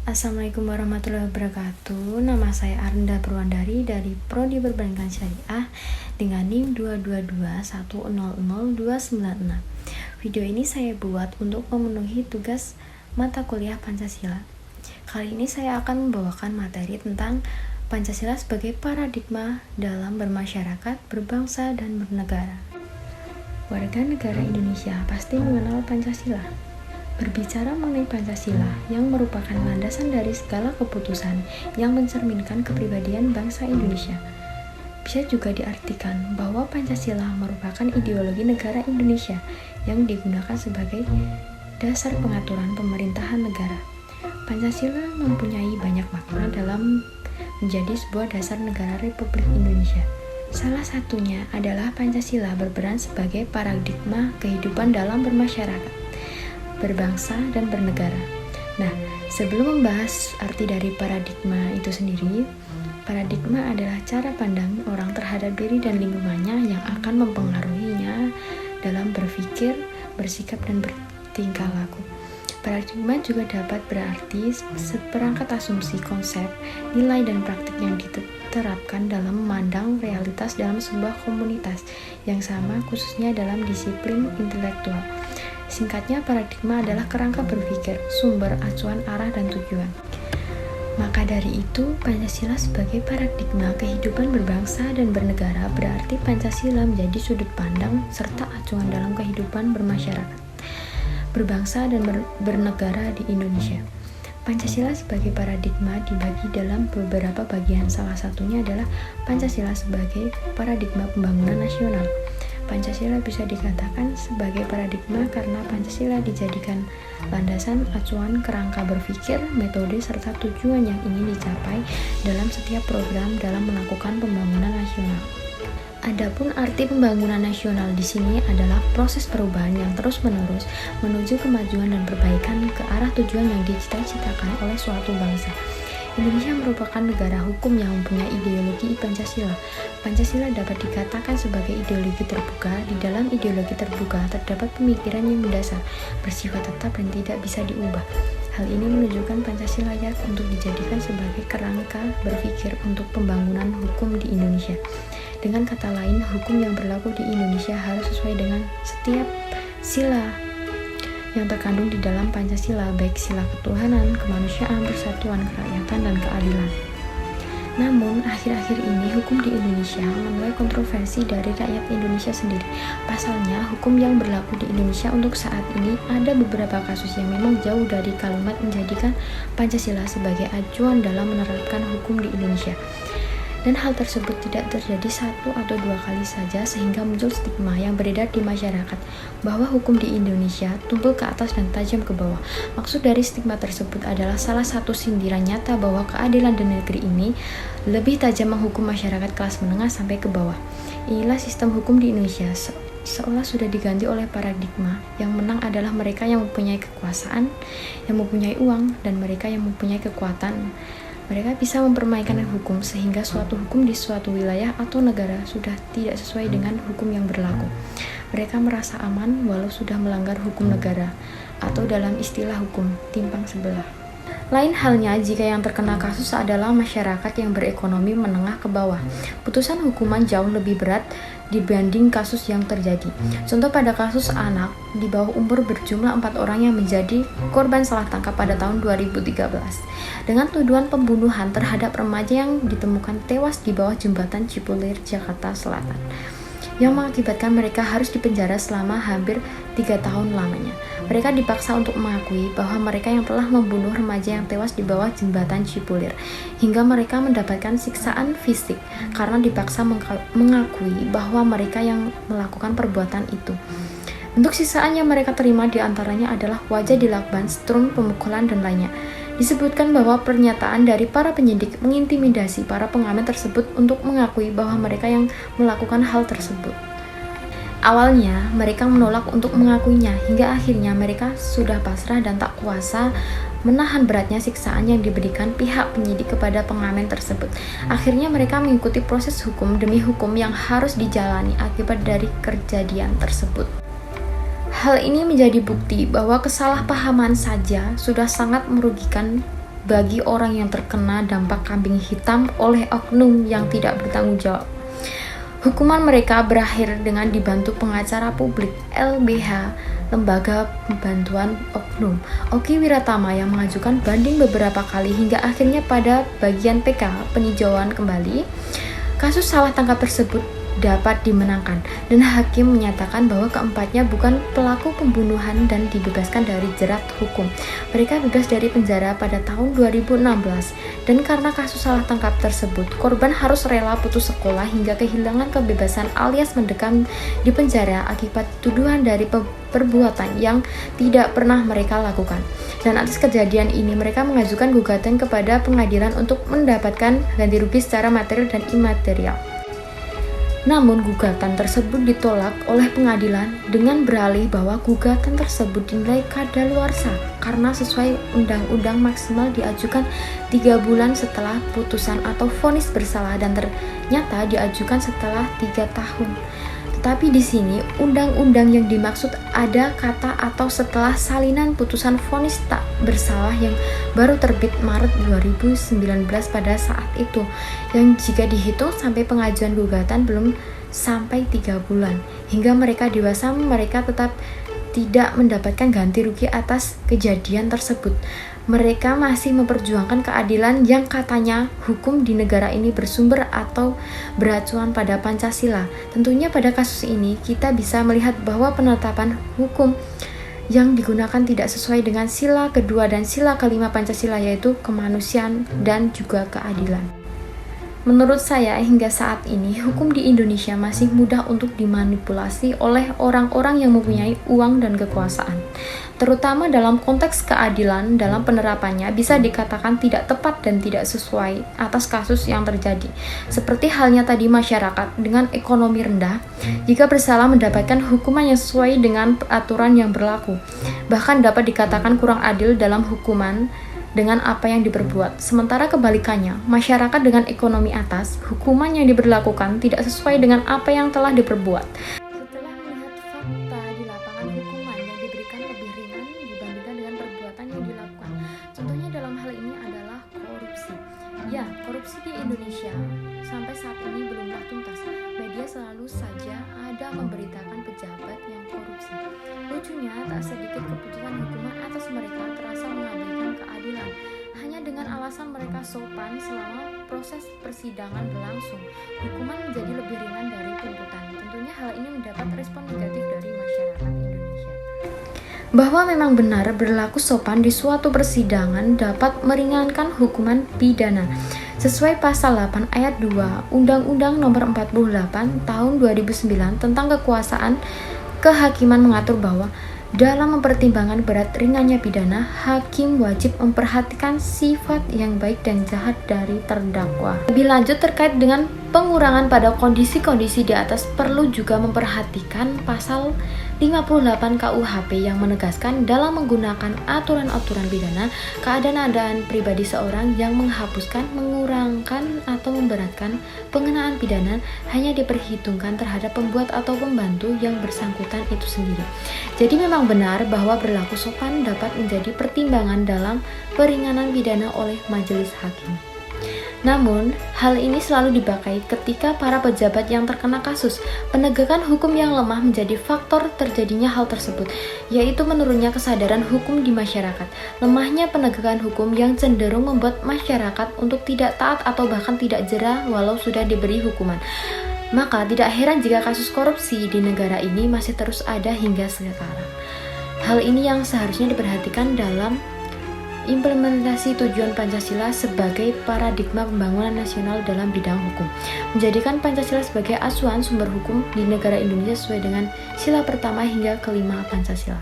Assalamualaikum warahmatullahi wabarakatuh. Nama saya Arnda Purwandari dari Prodi Perbankan Syariah dengan NIM 222100296. Video ini saya buat untuk memenuhi tugas mata kuliah Pancasila. Kali ini saya akan membawakan materi tentang Pancasila sebagai paradigma dalam bermasyarakat, berbangsa, dan bernegara. Warga negara Indonesia pasti mengenal Pancasila. Berbicara mengenai Pancasila yang merupakan landasan dari segala keputusan yang mencerminkan kepribadian bangsa Indonesia. Bisa juga diartikan bahwa Pancasila merupakan ideologi negara Indonesia yang digunakan sebagai dasar pengaturan pemerintahan negara. Pancasila mempunyai banyak makna dalam menjadi sebuah dasar negara Republik Indonesia. Salah satunya adalah Pancasila berperan sebagai paradigma kehidupan dalam bermasyarakat, berbangsa, dan bernegara. Nah, sebelum membahas arti dari paradigma itu sendiri, paradigma adalah cara pandang orang terhadap diri dan lingkungannya yang akan mempengaruhinya dalam berpikir, bersikap, dan bertingkah laku. Paradigma juga dapat berarti seperangkat asumsi, konsep, nilai, dan praktik yang diterapkan dalam memandang realitas dalam sebuah komunitas yang sama, khususnya dalam disiplin intelektual. Singkatnya, paradigma adalah kerangka berpikir, sumber acuan arah dan tujuan. Maka dari itu, Pancasila sebagai paradigma kehidupan berbangsa dan bernegara berarti Pancasila menjadi sudut pandang serta acuan dalam kehidupan bermasyarakat, berbangsa, dan bernegara di Indonesia. Pancasila sebagai paradigma dibagi dalam beberapa bagian. Salah satunya adalah Pancasila sebagai paradigma pembangunan nasional. Pancasila bisa dikatakan sebagai paradigma karena Pancasila dijadikan landasan, acuan, kerangka berpikir, metode, serta tujuan yang ingin dicapai dalam setiap program dalam melakukan pembangunan nasional. Adapun arti pembangunan nasional di sini adalah proses perubahan yang terus-menerus menuju kemajuan dan perbaikan ke arah tujuan yang dicita-citakan oleh suatu bangsa. Indonesia merupakan negara hukum yang mempunyai ideologi Pancasila. Pancasila dapat dikatakan sebagai ideologi terbuka. Di dalam ideologi terbuka terdapat pemikiran yang mendasar, bersifat tetap, dan tidak bisa diubah. Hal ini menunjukkan Pancasila layak untuk dijadikan sebagai kerangka berpikir untuk pembangunan hukum di Indonesia. Dengan kata lain, hukum yang berlaku di Indonesia harus sesuai dengan setiap sila yang terkandung di dalam Pancasila, baik sila ketuhanan, kemanusiaan, persatuan, kerakyatan, dan keadilan. Namun, akhir-akhir ini hukum di Indonesia menuai kontroversi dari rakyat Indonesia sendiri. Pasalnya, hukum yang berlaku di Indonesia untuk saat ini ada beberapa kasus yang memang jauh dari kalimat menjadikan Pancasila sebagai acuan dalam menerapkan hukum di Indonesia. Dan hal tersebut tidak terjadi satu atau dua kali saja sehingga muncul stigma yang beredar di masyarakat bahwa hukum di Indonesia tumpul ke atas dan tajam ke bawah. Maksud dari stigma tersebut adalah salah satu sindiran nyata bahwa keadilan di negeri ini lebih tajam menghukum masyarakat kelas menengah sampai ke bawah. Inilah sistem hukum di Indonesia, seolah sudah diganti oleh paradigma yang menang adalah mereka yang mempunyai kekuasaan, yang mempunyai uang, dan mereka yang mempunyai kekuatan. Mereka bisa mempermainkan hukum sehingga suatu hukum di suatu wilayah atau negara sudah tidak sesuai dengan hukum yang berlaku. Mereka merasa aman walau sudah melanggar hukum negara, atau dalam istilah hukum, timpang sebelah. Lain halnya jika yang terkena kasus adalah masyarakat yang berekonomi menengah ke bawah. Putusan hukuman jauh lebih berat dibanding kasus yang terjadi. Contoh pada kasus anak di bawah umur berjumlah 4 orang yang menjadi korban salah tangkap pada tahun 2013 dengan tuduhan pembunuhan terhadap remaja yang ditemukan tewas di bawah jembatan Cipulir, Jakarta Selatan, yang mengakibatkan mereka harus dipenjara selama hampir 3 tahun lamanya. Mereka dipaksa untuk mengakui bahwa mereka yang telah membunuh remaja yang tewas di bawah jembatan Cipulir, hingga mereka mendapatkan siksaan fisik karena dipaksa mengakui bahwa mereka yang melakukan perbuatan itu. Bentuk siksaan yang mereka terima diantaranya adalah wajah dilakban, strum, pemukulan, dan lainnya. Disebutkan bahwa pernyataan dari para penyidik mengintimidasi para pengamen tersebut untuk mengakui bahwa mereka yang melakukan hal tersebut. Awalnya, mereka menolak untuk mengakuinya, hingga akhirnya mereka sudah pasrah dan tak kuasa menahan beratnya siksaan yang diberikan pihak penyidik kepada pengamen tersebut. Akhirnya mereka mengikuti proses hukum demi hukum yang harus dijalani akibat dari kejadian tersebut. Hal ini menjadi bukti bahwa kesalahpahaman saja sudah sangat merugikan bagi orang yang terkena dampak kambing hitam oleh oknum yang tidak bertanggung jawab. Hukuman mereka berakhir dengan dibantu pengacara publik LBH, Lembaga Bantuan Oknum, Oki Wiratama, yang mengajukan banding beberapa kali hingga akhirnya pada bagian PK peninjauan kembali kasus salah tangkap tersebut dapat dimenangkan dan hakim menyatakan bahwa keempatnya bukan pelaku pembunuhan dan dibebaskan dari jerat hukum. Mereka bebas dari penjara pada tahun 2016 dan karena kasus salah tangkap tersebut korban harus rela putus sekolah hingga kehilangan kebebasan alias mendekam di penjara akibat tuduhan dari perbuatan yang tidak pernah mereka lakukan. Dan atas kejadian ini mereka mengajukan gugatan kepada pengadilan untuk mendapatkan ganti rugi secara material dan imaterial. Namun gugatan tersebut ditolak oleh pengadilan dengan beralih bahwa gugatan tersebut dinilai kadaluarsa karena sesuai undang-undang maksimal diajukan 3 bulan setelah putusan atau vonis bersalah dan ternyata diajukan setelah 3 tahun. Tetapi di sini undang-undang yang dimaksud ada kata atau setelah salinan putusan vonis tak bersalah yang baru terbit Maret 2019 pada saat itu, yang jika dihitung sampai pengajuan gugatan belum sampai 3 bulan. Hingga mereka dewasa mereka tetap tidak mendapatkan ganti rugi atas kejadian tersebut. Mereka masih memperjuangkan keadilan yang katanya hukum di negara ini bersumber atau beracuan pada Pancasila. Tentunya pada kasus ini kita bisa melihat bahwa penetapan hukum yang digunakan tidak sesuai dengan sila kedua dan sila kelima Pancasila, yaitu kemanusiaan dan juga keadilan. Menurut saya, hingga saat ini, hukum di Indonesia masih mudah untuk dimanipulasi oleh orang-orang yang mempunyai uang dan kekuasaan. Terutama dalam konteks keadilan, dalam penerapannya bisa dikatakan tidak tepat dan tidak sesuai atas kasus yang terjadi. Seperti halnya tadi masyarakat dengan ekonomi rendah, jika bersalah mendapatkan hukuman yang sesuai dengan aturan yang berlaku. Bahkan dapat dikatakan kurang adil dalam hukuman dengan apa yang diperbuat. Sementara kebalikannya, masyarakat dengan ekonomi atas, hukuman yang diberlakukan tidak sesuai dengan apa yang telah diperbuat. Setelah melihat fakta di lapangan, hukuman yang diberikan lebih ringan dibandingkan dengan perbuatan yang dilakukan. Contohnya dalam hal ini adalah korupsi. Ya, korupsi di Indonesia sampai saat ini belumlah tuntas. Media selalu saja ada memberitakan pejabat yang korupsi. Lucunya, tak sedikit keputusan hukuman atas mereka terasa mengabaikan keadilan. Hanya dengan alasan mereka sopan selama proses persidangan berlangsung, hukuman menjadi lebih ringan dari tuntutan. Tentunya hal ini mendapat respon negatif dari masyarakat Indonesia. Bahwa memang benar berlaku sopan di suatu persidangan dapat meringankan hukuman pidana. Sesuai pasal 8 ayat 2 Undang-Undang Nomor 48 Tahun 2009 tentang kekuasaan kehakiman mengatur bahwa dalam mempertimbangkan berat ringannya pidana, hakim wajib memperhatikan sifat yang baik dan jahat dari terdakwa. Lebih lanjut terkait dengan pengurangan pada kondisi-kondisi di atas perlu juga memperhatikan pasal 58 KUHP yang menegaskan dalam menggunakan aturan-aturan pidana, keadaan pribadi seorang yang menghapuskan, mengurangkan, atau memberatkan pengenaan pidana hanya diperhitungkan terhadap pembuat atau pembantu yang bersangkutan itu sendiri. Jadi memang benar bahwa berlaku sopan dapat menjadi pertimbangan dalam peringanan pidana oleh majelis hakim. Namun, hal ini selalu dipakai ketika para pejabat yang terkena kasus. Penegakan hukum yang lemah menjadi faktor terjadinya hal tersebut, yaitu menurunnya kesadaran hukum di masyarakat. Lemahnya penegakan hukum yang cenderung membuat masyarakat untuk tidak taat atau bahkan tidak jera walau sudah diberi hukuman. Maka tidak heran jika kasus korupsi di negara ini masih terus ada hingga sekarang. Hal ini yang seharusnya diperhatikan dalam implementasi tujuan Pancasila sebagai paradigma pembangunan nasional dalam bidang hukum, menjadikan Pancasila sebagai acuan sumber hukum di negara Indonesia sesuai dengan sila pertama hingga kelima Pancasila.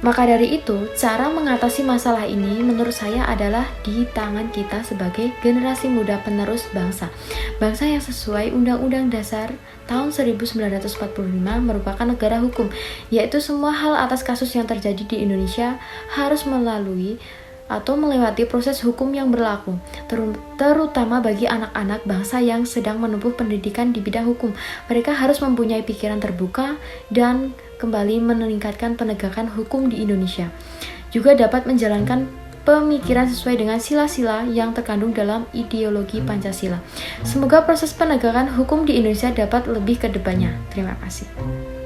Maka dari itu, cara mengatasi masalah ini menurut saya adalah di tangan kita sebagai generasi muda penerus bangsa. Bangsa yang sesuai Undang-Undang Dasar tahun 1945 merupakan negara hukum, yaitu semua hal atas kasus yang terjadi di Indonesia harus melalui atau melewati proses hukum yang berlaku, terutama bagi anak-anak bangsa yang sedang menempuh pendidikan di bidang hukum. Mereka harus mempunyai pikiran terbuka dan kembali meningkatkan penegakan hukum di Indonesia. Juga dapat menjalankan pemikiran sesuai dengan sila-sila yang terkandung dalam ideologi Pancasila. Semoga proses penegakan hukum di Indonesia dapat lebih ke depannya. Terima kasih.